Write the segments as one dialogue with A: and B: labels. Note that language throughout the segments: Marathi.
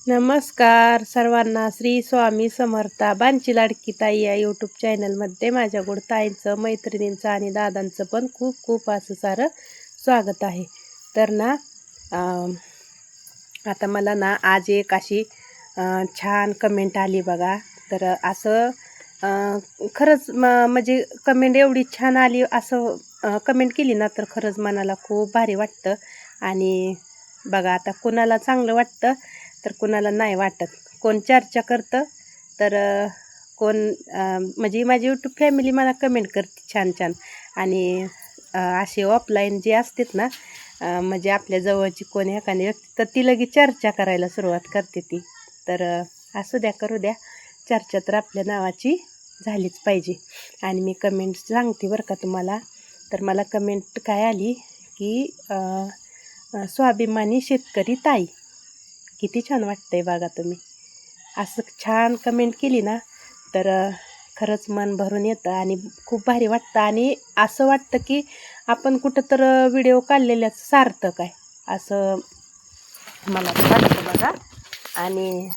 A: नमस्कार सर्वांना. श्री स्वामी समर्था. बांची लाडकी ताई या यूट्यूब चॅनलमध्ये माझ्या गोड ताईंचं, मैत्रिणींचं आणि दादांचं पण खूप खूप असं सारं स्वागत आहे. तर ना आता मला ना आज एक अशी छान कमेंट आली बघा. तर असं खरंच म्हणजे कमेंट एवढी छान आली, असं कमेंट केली ना तर खरंच मनाला खूप भारी वाटतं. आणि बघा आता कुणाला चांगलं वाटतं तर कुणाला नाही वाटत. कोण चर्चा करतं तर कोण म्हणजे माझी यूट्यूब फॅमिली मला कमेंट करते छान छान. आणि असे ऑफलाईन जे असतात ना, म्हणजे आपल्या जवळची कोण एखादी व्यक्ती तर ती लगेच चर्चा करायला सुरुवात करते ती. तर असू द्या, करू द्या चर्चा, तर आपल्या नावाची झालीच पाहिजे. आणि मी कमेंट सांगते बरं का तुम्हाला. तर मला कमेंट काय आली की स्वाभिमानी शेतकरी ताई. किती छान वाटतंय बघा. तुम्ही असं छान कमेंट केली ना तर खरंच मन भरून येतं आणि खूप भारी वाटतं. आणि असं वाटतं की आपण कुठं तर व्हिडिओ काढलेल्याच सार्थक आहे असं मला वाटतं बघा. आणि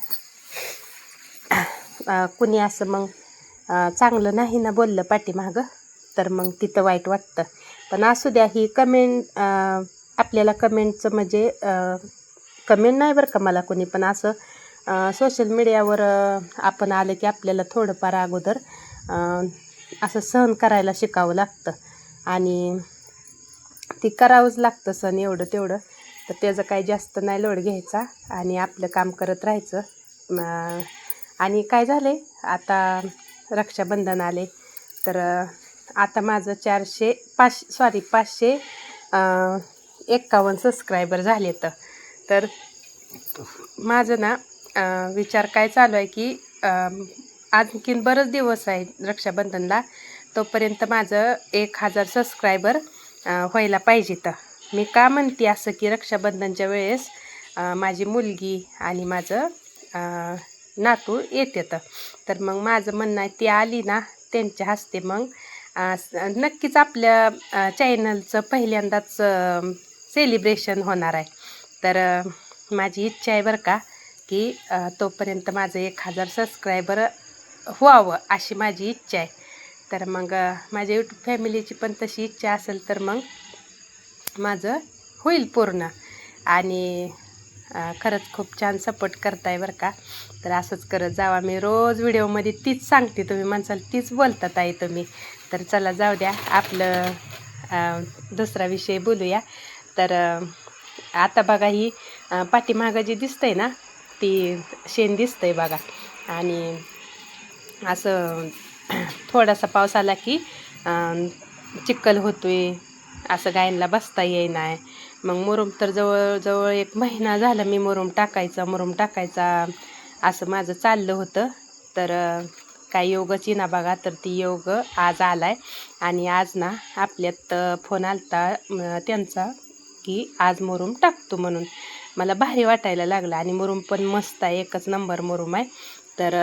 A: कुणी असं मग चांगलं नाही ना बोललं पाठीमागं तर मग तिथं वाईट वाटतं. पण असू द्या, ही कमेंट आपल्याला कमेंटचं म्हणजे कमेंट नाही बरं का मला कोणी, पण असं सोशल मीडियावर आपण आलं की आपल्याला थोडंफार अगोदर असं सहन करायला शिकावं लागतं. आणि ती करावंच लागतं सण एवढं तेवढं. तर त्याचं काही जास्त नाही लोड घ्यायचा आणि आपलं काम करत राहायचं. आणि काय झाले आता रक्षाबंधन आले तर आता माझं 551 सबस्क्रायबर झाले. तर माझं ना विचार काय चालू आहे की आणखीन बरंच दिवस आहे रक्षाबंधनला, तोपर्यंत माझं 1000 सबस्क्रायबर व्हायला पाहिजे. तर मी का म्हणते असं की रक्षाबंधनच्या वेळेस माझी मुलगी आणि माझं नातू येते. तर मग माझं म्हणणं आहे ती आली ना त्यांच्या हस्ते मग नक्कीच आपल्या चॅनलचं पहिल्यांदाच सेलिब्रेशन होणार आहे. तर माझी इच्छा आहे बरं का की तोपर्यंत माझं 1000 सबस्क्रायबर व्हावं अशी माझी इच्छा आहे. तर मग माझ्या यूट्यूब फॅमिलीची पण तशी इच्छा असेल तर मग माझं होईल पूर्ण. आणि खरंच खूप छान सपोर्ट करताय बरं का. तर असंच करत जावा. मी रोज व्हिडिओमध्ये तीच सांगते, तुम्ही म्हणसाल तीच बोलतात आहे तुम्ही. तर चला जाऊ द्या, आपलं दुसरा विषय बोलूया. तर आता बघा ही पाठीमागं जी दिसतंय ना ती शेण दिसतंय बघा. आणि असं थोडासा पाऊस आला की चिखल होतोय, असं गायींना बसता येईना. मग मुरुम तर जवळजवळ 1 महिना झाला मी मुरुम टाकायचा असं माझं चाललं होतं. तर काय योगच येईना बघा. तर ती योग आज आलाय. आणि आज ना आपल्यात फोन आलता त्यांचा की आज मुरुम टाकतो म्हणून. मला भारी वाटायला लागलं आणि मुरुम पण मस्त आहे, एकच नंबर मुरुम आहे. तर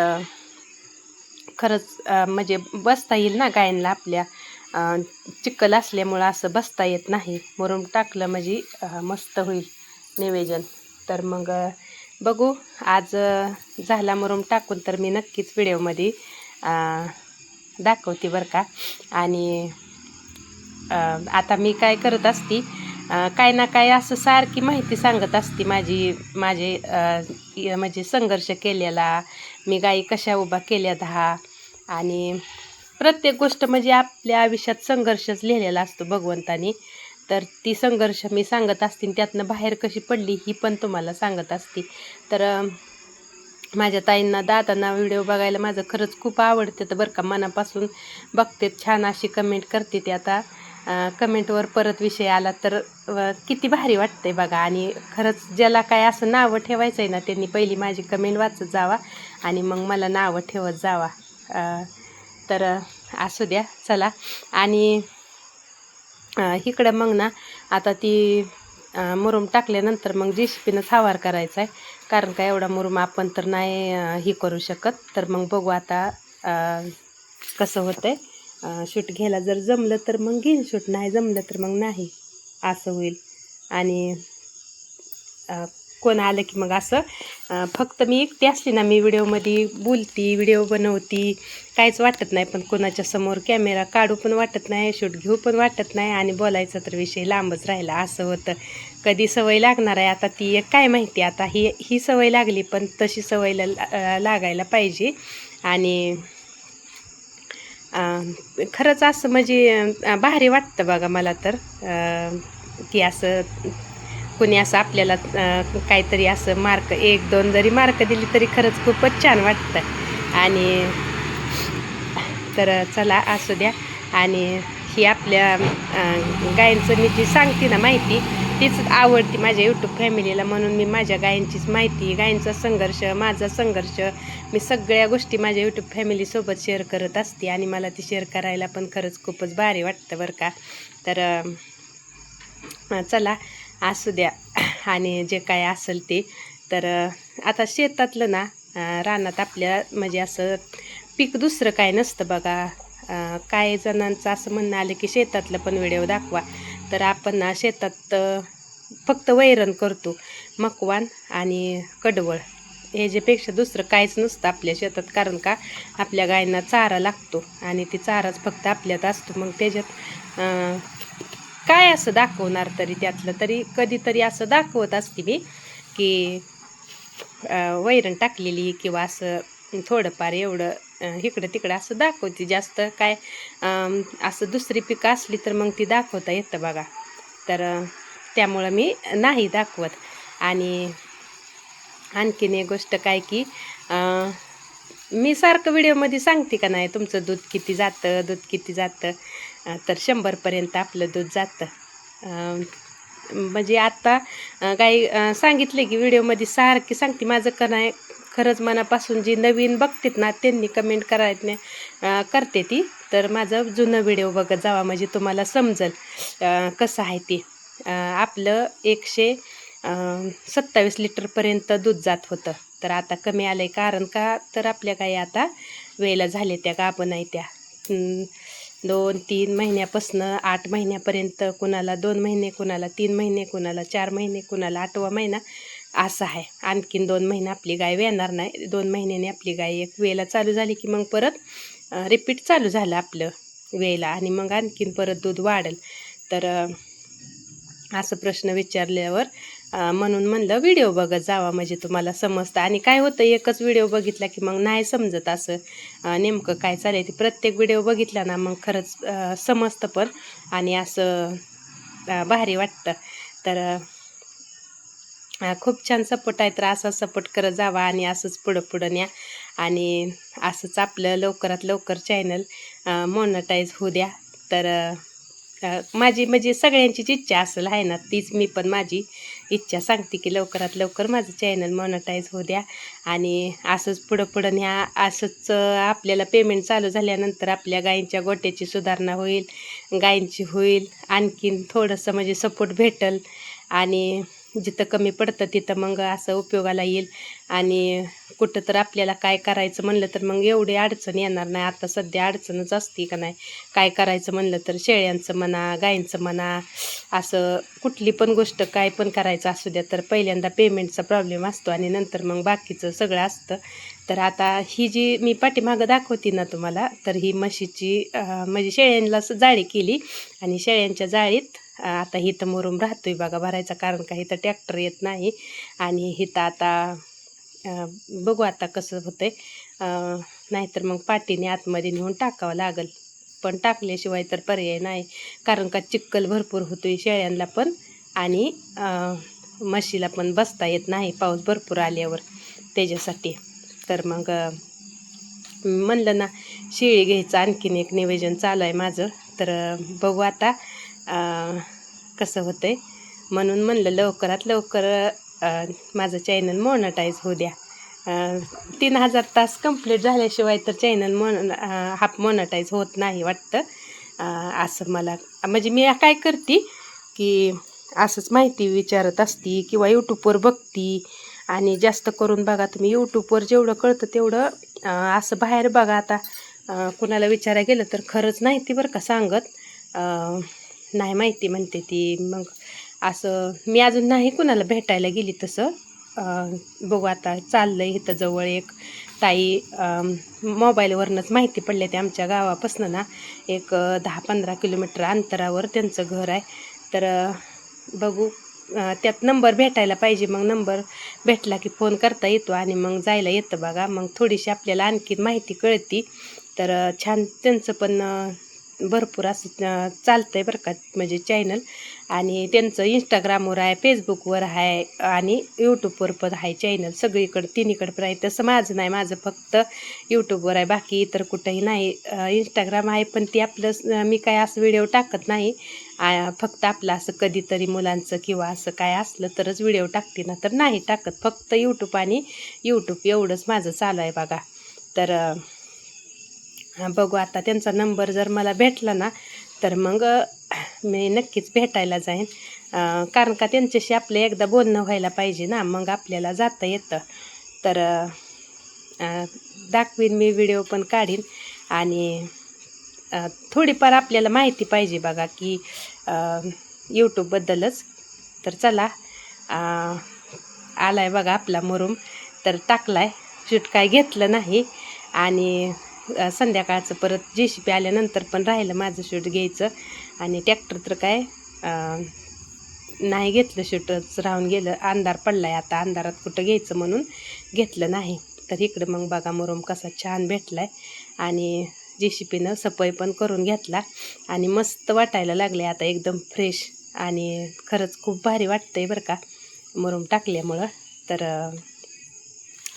A: खरंच म्हणजे बसता येईल ना गायींना आपल्या. चिखल असल्यामुळं असं बसता येत नाही. मुरुम टाकलं म्हणजे मस्त होईल निवेदन. तर मग बघू आज झाला मुरुम टाकून तर मी नक्कीच व्हिडिओमध्ये दाखवते बरं का. आणि आता मी काय करत असते, काय ना काय असं सारखी माहिती सांगत असते माझे म्हणजे संघर्ष केलेला, मी गायी कशा उभा केल्या 10. आणि प्रत्येक गोष्ट म्हणजे आपल्या आयुष्यात संघर्षच लिहिलेला असतो भगवंतानी. तर ती संघर्ष मी सांगत असते आणि त्यातनं बाहेर कशी पडली ही पण तुम्हाला सांगत असते. तर माझ्या ताईंना, दादांना व्हिडिओ बघायला माझं खरंच खूप आवडते. तर बरं का, मनापासून बघते, छान अशी कमेंट करते ते. आता कमेंटवर परत विषय आला तर किती भारी वाटतंय बघा. आणि खरंच ज्याला काय असं नावं ठेवायचं आहे ना त्यांनी पहिली माझी कमेंट वाचत जावा आणि मग मला नावं ठेवत जावा. तर असू द्या चला. आणि इकडं मग ना आता ती मुरुम टाकल्यानंतर मग JCBनं फवार करायचा आहे. कारण का एवढा मुरुम आपण तर नाही ही करू शकत. तर मग बघू आता कसं होतंय. शूट घ्यायला जर जमलं तर मग घेईन शूट, नाही जमलं तर मग नाही, असं होईल. आणि कोण आलं की मग असं फक्त मी एकटी असली ना, मी व्हिडिओमध्ये बोलती, व्हिडिओ बनवती, काहीच वाटत नाही. पण कोणाच्या समोर कॅमेरा काढू पण वाटत नाही, शूट घेऊ पण वाटत नाही, आणि बोलायचा तर विषय लांबच राहिला. असं होतं. कधी सवय लागणार आहे आता ती एक काय माहिती. आता ही सवय लागली, पण तशी सवय लागायला पाहिजे. आणि खरंच असं म्हणजे भारी वाटतं बघा मला तर, की असं कोणी असं आपल्याला काहीतरी असं मार्क 1-2 जरी मार्क दिली तरी खरंच खूपच छान वाटतं. आणि तर चला असू द्या. आणि ही आपल्या गायींचं मी जी सांगते ना माहिती, तीच आवडती माझ्या यूट्यूब फॅमिलीला. म्हणून मी माझ्या गायींचीच माहिती, गायींचा संघर्ष, माझा संघर्ष, मी सगळ्या गोष्टी माझ्या यूट्यूब फॅमिलीसोबत शेअर करत असते. आणि मला ती शेअर करायला पण खरंच खूपच भारी वाटतं बरं का. तर चला असू द्या. आणि जे काय असेल ते तर आता शेतातलं ना, रानात आपल्या म्हणजे असं पीक दुसरं काय नसतं बघा. काही जणांचं असं म्हणणं आलं की शेतातलं पण व्हिडिओ दाखवा. तर आपण ना शेतात फक्त वैरण करतो, मकवान आणि कडवळ, ह्याच्यापेक्षा दुसरं काहीच नसतं आपल्या शेतात. कारण का आपल्या गायींना चारा लागतो, आणि ती चाराच फक्त आपल्यात असतो. मग त्याच्यात काय असं दाखवणार तरी, त्यातलं तरी कधीतरी असं दाखवत असते मी की वैरण टाकलेली, किंवा असं थोडंफार एवढं इकडं तिकडं असं दाखवते. जास्त काय असं दुसरी पिकं असली तर मग ती दाखवता येतं बघा. तर त्यामुळं मी नाही दाखवत. आणि आणखीन एक गोष्ट काय की मी सारखं व्हिडिओमध्ये सांगते का नाही, तुमचं दूध किती जातं, दूध किती जातं. तर 100पर्यंत आपलं दूध जातं. म्हणजे आत्ता काही सांगितले की व्हिडिओमध्ये सारखी सांगते. माझं का नाही खरंच मनापासून जी नवीन बघतात ना, त्यांनी कमेंट करते ती. तर माझं जुनं व्हिडिओ बघत जावा, म्हणजे तुम्हाला समजेल कसं आहे ते. आपलं 127 लिटरपर्यंत दूध जात होतं. तर आता कमी आलं आहे. कारण का तर आपल्या काही आता वेळेला झाले त्या गाभण नाही त्या 2-3 महिन्यापासून 8 महिन्यापर्यंत, कुणाला 2 महिने, कुणाला 3 महिने, कुणाला 4 महिने, कुणाला 8वा महिना असं आहे. आणखीन 2 महिने आपली गाय येणार नाही. 2 महिन्याने आपली गाय एक वेळेला चालू झाली की मग परत रिपीट चालू झालं आपलं वेळेला, आणि मग आणखीन परत दूध वाढेल. तर असं प्रश्न विचारल्यावर म्हणून म्हणलं व्हिडिओ बघत जावा, म्हणजे तुम्हाला समजतं. आणि काय होतं, एकच व्हिडिओ बघितला की मग नाही समजत असं नेमकं काय चालेल ते. प्रत्येक व्हिडिओ बघितला ना मग खरंच समजतं पण, आणि असं भारी वाटतं. तर खूप छान सपोर्ट आहे. तर असा सपोर्ट करत जावा, आणि असंच पुढं न्या. आणि असंच आपलं लवकरात लवकर चॅनल मॉनिटाईज होऊ द्या. तर माझी म्हणजे सगळ्यांचीच इच्छा असेल आहे ना, तीच मी पण माझी इच्छा सांगते की लवकरात लवकर माझं चॅनल मॉनिटाईज होऊ द्या. आणि असंच पुढं न्या. असंच आपल्याला पेमेंट चालू झाल्यानंतर आपल्या गायींच्या गोट्याची सुधारणा होईल, गायींची होईल. आणखीन थोडंसं म्हणजे सपोर्ट भेटेल, आणि जिथं कमी पडतं तिथं मग असं उपयोगाला येईल. आणि कुठं तर आपल्याला काय करायचं म्हणलं तर मग एवढी अडचण येणार नाही. आता सध्या अडचणच असते का नाही, काय करायचं म्हणलं तर शेळ्यांचं म्हणा, गायींचं म्हणा, असं कुठली पण गोष्ट काय पण करायचं असू द्या, तर पहिल्यांदा पेमेंटचा प्रॉब्लेम असतो, आणि नंतर मग बाकीचं सगळं असतं. तर आता ही जी मी पाठीमागं दाखवते ना तुम्हाला, तर ही म्हशीची म्हणजे शेळ्यांना जाळी केली, आणि शेळ्यांच्या जाळीत आता इथं मुरुम राहतोय बघा भरायचा. कारण का इथं ट्रॅक्टर येत नाही, आणि इथं आता बघू आता कसं होतंय. नाहीतर मग पाटीने आतमध्ये नेऊन टाकावं लागेल, पण टाकल्याशिवाय तर पर्याय नाही. कारण का चिखल भरपूर होतोय शेळ्यांना पण, आणि म्हशीला पण बसता येत नाही पाऊस भरपूर आल्यावर, त्याच्यासाठी. तर मग म्हणलं ना, शेळी घ्यायचं आणखीन एक नियोजन चालू आहे माझं. तर बघू आता कसं होतंय. म्हणून म्हणलं लवकरात लवकर माझं चॅनल मॉनिटाईज होऊ द्या. 3000 तास कंप्लीट झाल्याशिवाय तर चॅनल हाफ मॉनिटाईज होत नाही वाटतं. असं मला म्हणजे मी काय करते की असंच माहिती विचारत असते, किंवा यूट्यूबवर बघते. आणि जास्त करून बघा तुम्ही यूट्यूबवर जेवढं कळतं तेवढं असं बाहेर बघा. आता कुणाला विचारायला गेलं तर खरंच नाही ती बरं का सांगत, नाही माहिती म्हणते ती. मग असं मी अजून नाही कुणाला भेटायला गेली तसं, बघू आता चाललं आहे इथं जवळ एक ताई मोबाईलवरूनच माहिती पडले ते आमच्या गावापासून ना एक 10-15 किलोमीटर अंतरावर त्यांचं घर आहे. तर बघू त्यात नंबर भेटायला पाहिजे, मग नंबर भेटला की फोन करता येतो आणि मग जायला येतं बघा. मग थोडीशी आपल्याला आणखी माहिती कळती. तर छान त्यांचं पण भरपूर असं चालतं आहे बरं का, म्हणजे चॅनल. आणि त्यांचं इंस्टाग्रामवर आहे, फेसबुकवर आहे आणि यूट्यूबवर पण आहे चॅनल. सगळीकडं तिन्हीकडं पण आहे. तसं माझं नाही, माझं फक्त यूट्यूबवर आहे, बाकी इतर कुठंही नाही. इंस्टाग्राम आहे पण ती आपलं मी काय असं व्हिडिओ टाकत नाही. फक्त आपलं असं कधीतरी मुलांचं किंवा असं काय असलं तरच व्हिडिओ टाकते, ना तर नाही टाकत. फक्त यूट्यूब आणि यूट्यूब एवढंच माझं चालू आहे बघा. तर बघू आता त्यांचा नंबर जर मला भेटला ना तर मग मी नक्कीच भेटायला जाईन. कारण का त्यांच्याशी आपलं एकदा बोलणं व्हायला पाहिजे ना, मग आपल्याला जाता येतं. तर दाखवीन मी, व्हिडिओ पण काढीन. आणि थोडीफार आपल्याला माहिती पाहिजे बघा की यूट्यूबबद्दलच. तर चला, आलाय बघा आपला मुरुम, तर टाकलाय. शूट काय घेतलं नाही. आणि संध्याकाळचं परत JCB आल्यानंतर पण राहिलं माझं शूट घ्यायचं. आणि ट्रॅक्टर तर काय नाही घेतलं, शूटच राहून गेलं. अंधार पडलाय आता, अंधारात कुठं घ्यायचं म्हणून घेतलं नाही. तर इकडं मग बघा मुरुम कसा छान भेटलाय. आणि JCBनं सफाई पण करून घेतला आणि मस्त वाटायला लागले आता, एकदम फ्रेश. आणि खरंच खूप भारी वाटतंय बरं का मुरुम टाकल्यामुळं. तर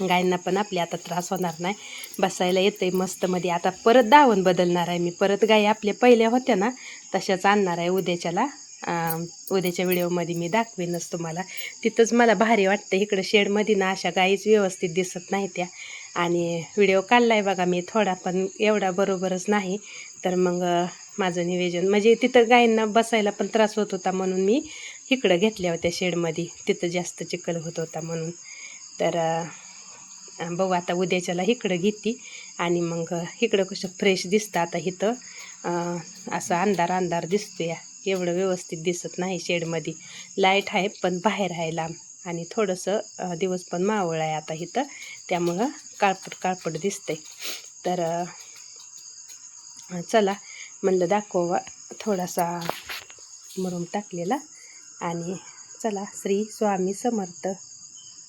A: गायींना पण आपली आता त्रास होणार नाही, बसायला येते मस्त मध्ये. आता परत दावण बदलणार आहे मी, परत गायी आपल्या पहिल्या होत्या ना तशाच आणणार आहे उद्याच्याला. उद्याच्या व्हिडिओमध्ये मी दाखवेनच तुम्हाला. तिथंच मला भारी वाटतं. इकडं शेडमध्ये ना अशा गायीच व्यवस्थित दिसत नाही त्या. आणि व्हिडिओ काढलाय बघा मी थोडा, पण एवढा बरोबरच नाही. तर मग माझं नियोजन म्हणजे तिथं गायींना बसायला पण त्रास होत होता म्हणून मी इकडं घेतल्या होत्या शेडमध्ये, तिथं जास्त चिखल होत होता म्हणून. तर बघू आता उद्याच्याला इकडं घेते. आणि मग इकडं कसं फ्रेश दिसतं आता. इथं असं अंधार अंधार दिसतो या, एवढं व्यवस्थित दिसत नाही शेडमध्ये. लाईट आहे पण बाहेर आहे लांब. आणि थोडंसं दिवस पण मावळ आहे आता इथं, त्यामुळं काळपट काळपट दिसतंय. तर चला म्हणलं दाखवा थोडासा मुरुम टाकलेला. आणि चला, श्री स्वामी समर्थ.